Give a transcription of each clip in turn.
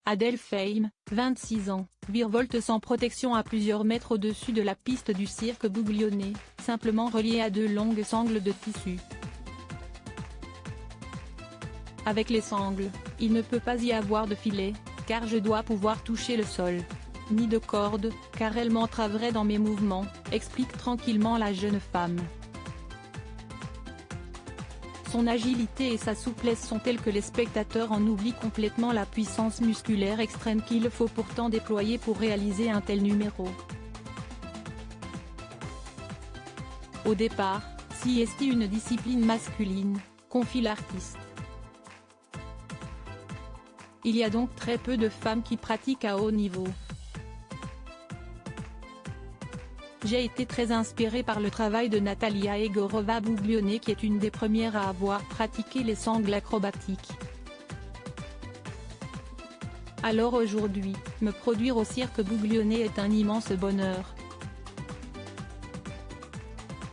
Adèle Fame, 26 ans, virevolte sans protection à plusieurs mètres au-dessus de la piste du cirque Bouglionet, simplement reliée à deux longues sangles de tissu. Avec les sangles, il ne peut pas y avoir de filet, car je dois pouvoir toucher le sol. Ni de corde, car elle m'entraverait dans mes mouvements, explique tranquillement la jeune femme. Son agilité et sa souplesse sont telles que les spectateurs en oublient complètement la puissance musculaire extrême qu'il faut pourtant déployer pour réaliser un tel numéro. Au départ, c'est une discipline masculine, confie l'artiste. Il y a donc très peu de femmes qui pratiquent à haut niveau. J'ai été très inspirée par le travail de Natalia Egorova-Bouglionet qui est une des premières à avoir pratiqué les sangles acrobatiques. Alors aujourd'hui, me produire au cirque Bouglionet est un immense bonheur.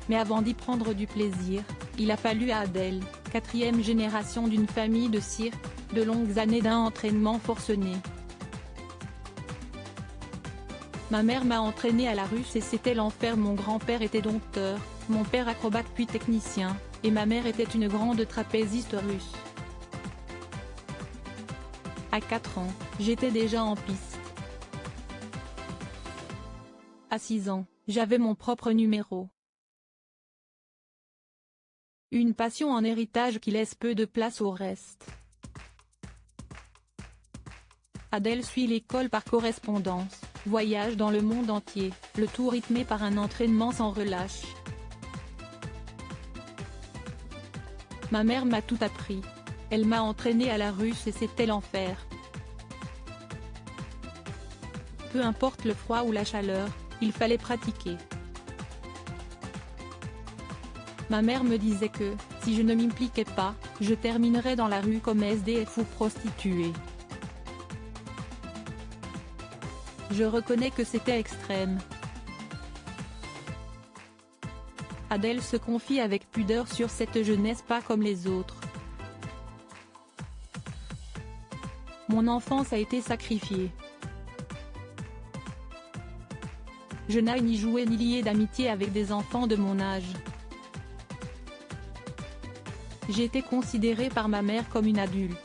Mais avant d'y prendre du plaisir, il a fallu à Adèle, 4e génération d'une famille de cirque, de longues années d'un entraînement forcené. Ma mère m'a entraîné à la russe et c'était l'enfer. Mon grand-père était dompteur, mon père acrobate puis technicien, et ma mère était une grande trapéziste russe. À 4 ans, j'étais déjà en piste. À 6 ans, j'avais mon propre numéro. Une passion en héritage qui laisse peu de place au reste. Adèle suit l'école par correspondance, voyage dans le monde entier, le tout rythmé par un entraînement sans relâche. Ma mère m'a tout appris. Elle m'a entraîné à la russe et c'était l'enfer. Peu importe le froid ou la chaleur, il fallait pratiquer. Ma mère me disait que, si je ne m'impliquais pas, je terminerais dans la rue comme SDF ou prostituée. Je reconnais que c'était extrême. Adèle se confie avec pudeur sur cette jeunesse pas comme les autres. Mon enfance a été sacrifiée. Je n'ai ni joué ni lié d'amitié avec des enfants de mon âge. J'étais considérée par ma mère comme une adulte.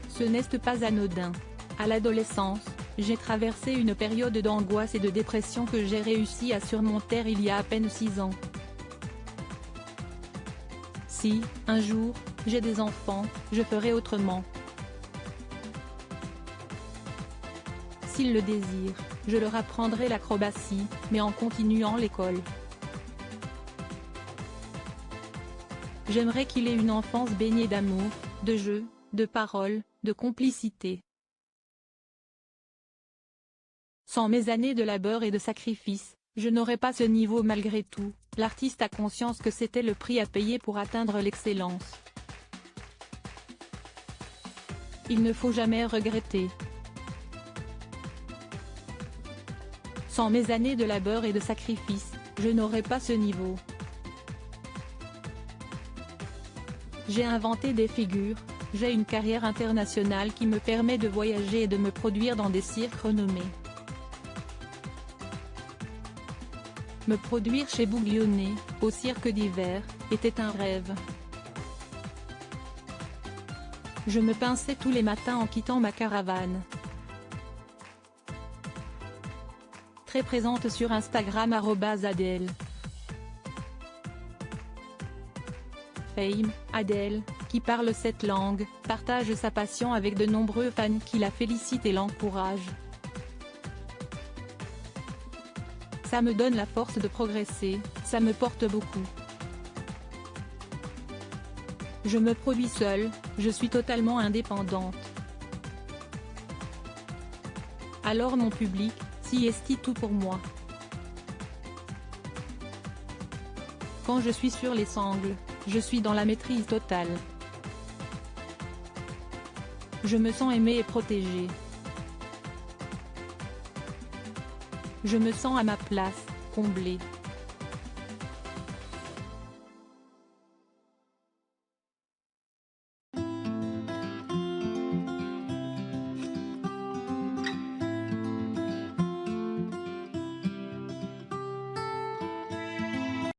Ce n'est pas anodin. À l'adolescence, j'ai traversé une période d'angoisse et de dépression que j'ai réussi à surmonter il y a à peine 6 ans. Si, un jour, j'ai des enfants, je ferai autrement. S'ils le désirent, je leur apprendrai l'acrobatie, mais en continuant l'école. J'aimerais qu'il ait une enfance baignée d'amour, de jeux, de paroles, de complicité. Sans mes années de labeur et de sacrifice, je n'aurais pas ce niveau malgré tout. L'artiste a conscience que c'était le prix à payer pour atteindre l'excellence. Il ne faut jamais regretter. Sans mes années de labeur et de sacrifice, je n'aurais pas ce niveau. J'ai inventé des figures, j'ai une carrière internationale qui me permet de voyager et de me produire dans des cirques renommés. Me produire chez Bouglionet, au cirque d'hiver, était un rêve. Je me pinçais tous les matins en quittant ma caravane. Très présente sur Instagram @Adèle Fame, Adèle, qui parle cette langue, partage sa passion avec de nombreux fans qui la félicitent et l'encouragent. Ça me donne la force de progresser, ça me porte beaucoup. Je me produis seule, je suis totalement indépendante. Alors mon public, c'est tout pour moi. Quand je suis sur les sangles, je suis dans la maîtrise totale. Je me sens aimée et protégée. Je me sens à ma place, comblée.